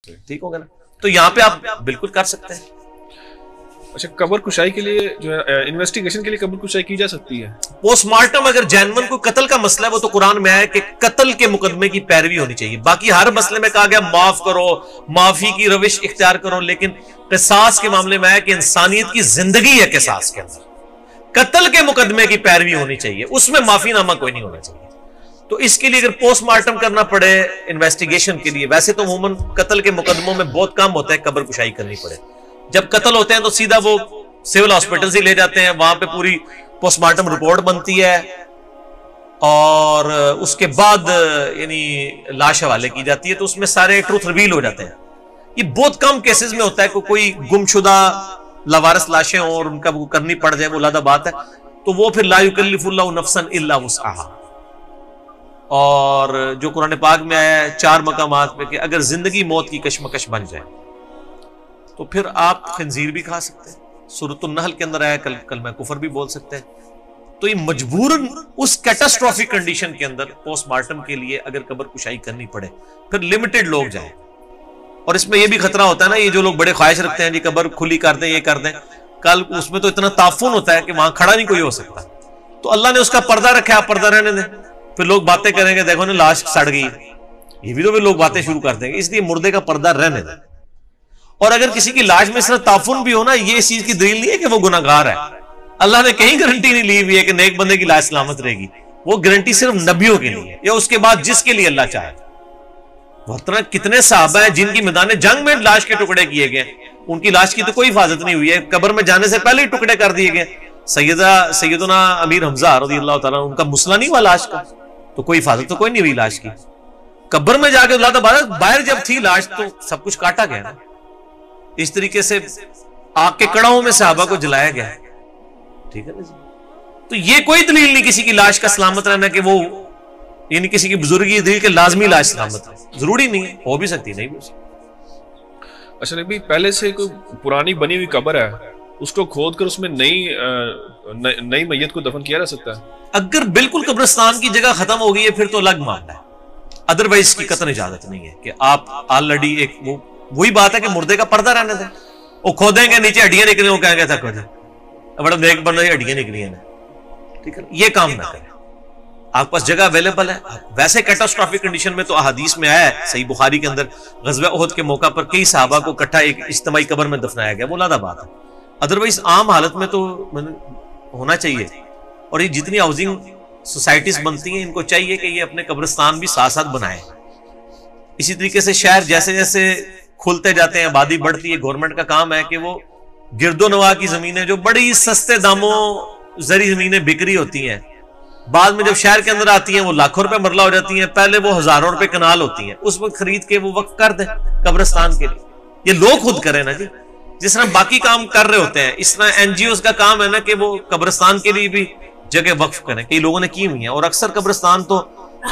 ٹھیک ہوگا نا؟ تو یہاں پہ آپ بالکل کر سکتے ہیں. اچھا قبر کشائی کے لیے جو ہے انویسٹیگیشن کے لیے قبر کشائی کی جا سکتی ہے؟ پوسٹ مارٹم اگر جینون کو قتل کا مسئلہ ہے وہ تو قرآن میں ہے کہ قتل کے مقدمے کی پیروی ہونی چاہیے. باقی ہر مسئلے میں کہا گیا معاف کرو، معافی کی روش اختیار کرو، لیکن قصاص کے معاملے میں ہے کہ انسانیت کی زندگی ہے قصاص کے اندر. قتل کے مقدمے کی پیروی ہونی چاہیے، اس میں معافی نامہ کوئی نہیں ہونا چاہیے. تو اس کے لیے اگر پوسٹ مارٹم کرنا پڑے انویسٹیگیشن کے لیے، ویسے تو عموماً قتل کے مقدموں میں بہت کم ہوتا ہے قبر کشائی کرنی پڑے. جب قتل ہوتے ہیں تو سیدھا وہ سول ہاسپٹل سے لے جاتے ہیں، وہاں پہ پوری پوسٹ مارٹم رپورٹ بنتی ہے اور اس کے بعد یعنی لاش حوالے کی جاتی ہے، تو اس میں سارے ٹروتھ ریویل ہو جاتے ہیں. یہ بہت کم کیسز میں ہوتا ہے کہ کوئی گمشدہ لاوارث لاشیں ہوں اور ان کا وہ کرنی پڑ جائے، وہ علیحدہ بات ہے. تو وہ پھر لا یکلف اللہ نفسا الا وسعہا. اور جو قرآن پاک میں آیا ہے 4 مقامات پہ کہ اگر زندگی موت کی کشمکش بن جائے تو پھر آپ خنزیر بھی کھا سکتے ہیں. سورۃ النحل کے اندر آیا کلمہ کفر بھی بول سکتے ہیں. تو یہ مجبوراً اس کیٹاسٹرافک کنڈیشن کے اندر پوسٹ مارٹم کے لیے اگر قبر کشائی کرنی پڑے پھر لمیٹڈ لوگ جائیں. اور اس میں یہ بھی خطرہ ہوتا ہے نا، یہ جو لوگ بڑے خواہش رکھتے ہیں جی قبر کھلی کر دیں، یہ کر دیں، کل اس میں تو اتنا تعفن ہوتا ہے کہ وہاں کھڑا نہیں کوئی ہو سکتا. تو اللہ نے اس کا پردہ رکھا ہے، آپ پردہ رہنے دیں. پھر لوگ باتیں کریں گے دیکھو نا لاش سڑ گئی، یہ بھی تو پھر لوگ باتیں شروع کر دیں گے. اس لیے مردے کا پردہ رہنے دیں. اور اگر کسی کی لاش میں اس طرح تعفن بھی ہونا، یہ اس چیز کی دلیل نہیں ہے کہ وہ گناہگار ہے. اللہ نے کہیں گارنٹی نہیں لی ہوئی ہے کہ نیک بندے کی لاش سلامت رہے گی. وہ گارنٹی صرف نبیوں کے لیے ہے یا اس کے بعد جس کے لیے اللہ چاہے. محترم کتنے صحابہ ہیں جن کی میدان جنگ میں لاش کے ٹکڑے کیے گئے، ان کی لاش کی تو کوئی حفاظت نہیں ہوئی ہے، قبر میں جانے سے پہلے ہی ٹکڑے کر دیے گئے. سیدنا امیر حمزہ رضی اللہ تعالیٰ ان کا مسئلہ نہیں ہوا لاش کا، تو کوئی حفاظت تو کوئی نہیں ہوئی لاش کی. قبر میں جا کے اللہ تعالیٰ باہر جب تھی لاش تو سب کچھ کاٹا گیا نا. اس طریقے سے آگ کے کڑاؤں میں صحابہ کو جلایا گیا. ٹھیک ہے نا جی. تو یہ کوئی دلیل نہیں کسی کی لاش کا سلامت رہنا کہ وہ یعنی کسی کی بزرگی دلیل کہ لازمی لاش سلامت ہے، ضروری نہیں ہے، ہو بھی سکتی نہیں بھی سکتی. اچھا نبی پہلے سے کوئی پرانی بنی ہوئی قبر ہے اس کو کھود کر اس میں نئی میت کو دفن کیا جا سکتا ہے؟ اگر بالکل قبرستان کی جگہ ختم ہو گئی ہے پھر تو الگ معاملہ ہے. ادروائز کی قطعاً اجازت نہیں ہے کہ آپ آلریڈی ایک وہی بات ہے کہ مردے کا پردہ رہنے دیں. وہ کھودیں گے نیچے ہڈیاں نکلیں، وہ کہیں گے تھا کھودیں بڑا نیک بن رہی ہڈیاں نکلی ہیں. ٹھیک ہے، یہ کام نہ کریں. آپ پاس جگہ اویلیبل ہے. ویسے کیٹاسٹرافک کنڈیشن میں تو احادیث میں آیا ہے صحیح بخاری کے اندر غزوہ احد کے موقع پر کئی صحابہ کو اکٹھا ایک اجتماعی قبر میں دفنایا گیا، وہ علیحدہ بات ہے. ادروائز عام حالت میں تو ہونا چاہیے. اور یہ جتنی ہاؤسنگ سوسائٹیز بنتی ہیں ان کو چاہیے کہ یہ اپنے قبرستان بھی ساتھ ساتھ بنائیں. اسی طریقے سے شہر جیسے جیسے کھلتے جاتے ہیں، آبادی بڑھتی ہے، گورنمنٹ کا کام ہے کہ وہ گرد و نواح کی زمینیں جو بڑی سستے داموں زرعی زمینیں بکری ہوتی ہیں، بعد میں جب شہر کے اندر آتی ہیں وہ لاکھوں روپے مرلہ ہو جاتی ہیں، پہلے وہ ہزاروں روپے کنال ہوتی ہیں، اس وقت خرید کے وہ وقف کر دیں قبرستان کے لیے. یہ لوگ خود کریں نا جی، جس طرح باقی کام کر رہے ہوتے ہیں اس طرح این جی اوز کا کام ہے نا کہ وہ قبرستان کے لیے بھی جگہ وقف کریں. کئی لوگوں نے کی ہوئی ہیں. اور اکثر قبرستان تو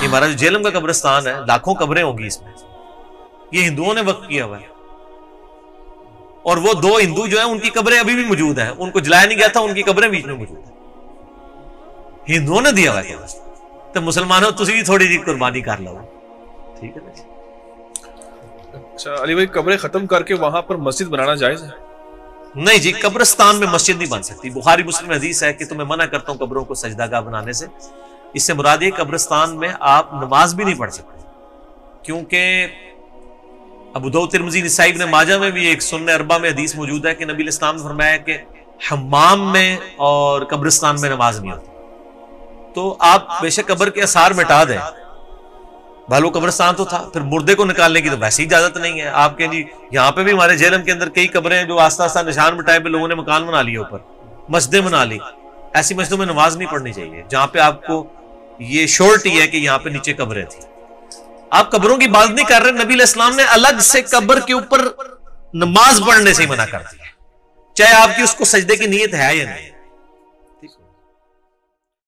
ہمارا جو جیلم کا قبرستان ہے لاکھوں قبریں ہوگی اس میں، یہ ہندوؤں نے وقف کیا ہوا ہے. اور وہ 2 ہندو جو ہیں ان کی قبریں ابھی بھی موجود ہیں، ان کو جلایا نہیں گیا تھا، ان کی قبریں بیچ میں موجود ہیں. ہندوؤں نے دیا ہوا ہے. تو مسلمانوں تسی بھی تھوڑی جی قربانی کر لو. ٹھیک ہے نا. اچھا علی بھائی قبریں ختم کر کے وہاں پر مسجد بنانا جائز ہے؟ نہیں جی، قبرستان میں مسجد نہیں بن سکتی. بخاری مسلم حدیث ہے کہ تمہیں منع کرتا ہوں قبروں کو سجدہ گاہ بنانے سے. اس سے مراد یہ قبرستان میں آپ نماز بھی نہیں پڑھ سکتے، کیونکہ ابو داؤد ترمذی نسائی ابن ماجہ میں بھی ایک سنن اربعہ میں حدیث موجود ہے کہ نبی علیہ السلام نے فرمایا کہ حمام میں اور قبرستان میں نماز نہیں ہوتی. تو آپ بے شک قبر کے آثار مٹا دیں، بھالو قبرستان تو تھا، پھر مردے کو نکالنے کی تو ویسے ہی اجازت نہیں ہے. آپ کے جی یہاں پہ بھی ہمارے جیلم کے اندر کئی قبریں ہیں جو آستہ آستہ نشان مٹائے پہ لوگوں نے مکان بنا لیے، اوپر مسجدیں بنا لی. ایسی مسجدوں میں نماز نہیں پڑھنی چاہیے جہاں پہ آپ کو یہ شورٹی ہے کہ یہاں پہ نیچے قبریں تھیں. آپ قبروں کی بات نہیں کر رہے، نبی علیہ السلام نے الگ سے قبر کے اوپر نماز پڑھنے سے ہی منع کر دیا، چاہے آپ کی اس کو سجدے کی نیت ہے یا نہیں.